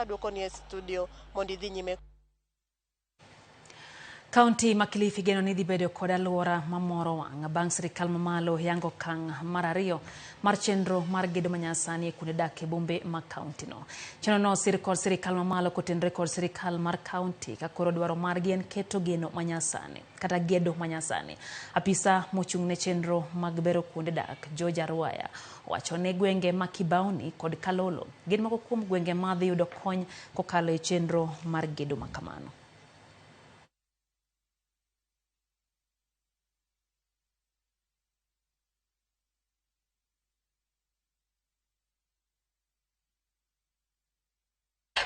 aduoko ni studio mondo idhi nyime. County ma Kilifi geno ni dhi bedo kod alwora mamoro wang' bang' sirkal mamalo yango okang' mar ariyo mar chenro mar gedo manyasani e kuonde dak e bombe ma county no. Chenro no sirkal mamalo kotenre kod sirkal mar county ka koro dwaro margi en keto geno manyasani kata gedo manyasani. Apisa mochung' ne chenro mag bero kuonde dak George Arwaya wacho ne gwenge ma Kibaoni kod Kalolo gin moko kuom gwenge ma dhi yudo kony kokalo e chenro mar gedo makamano.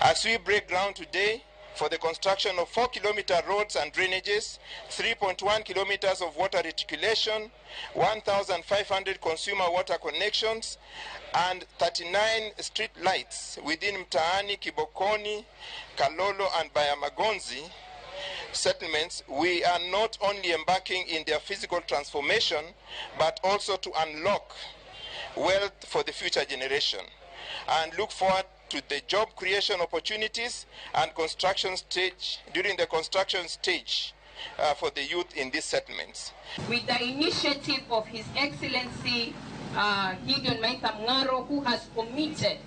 As we break ground today for the construction of 4-kilometer roads and drainages, 3.1 kilometers of water reticulation, 1,500 consumer water connections, and 39 street lights within Mtaani, Kibokoni, Kalolo, and Bayamagonzi settlements, we are not only embarking in their physical transformation, but also to unlock wealth for the future generation, and look forward to the job creation opportunities and during the construction stage for the youth in these settlements. With the initiative of His Excellency Gideon Maitha Mngaro, who has committed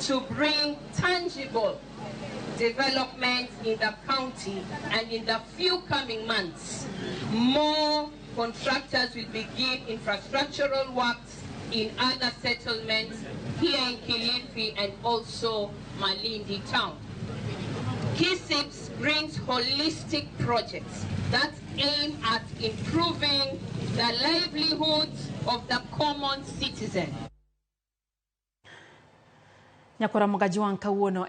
to bring tangible development in the county, and in the few coming months, more contractors will begin infrastructural works in other settlements here in Kilifi and also Malindi town. KISIPS brings holistic projects that aim at improving the livelihoods of the common citizen. Nyakora Mogajuan Kawuono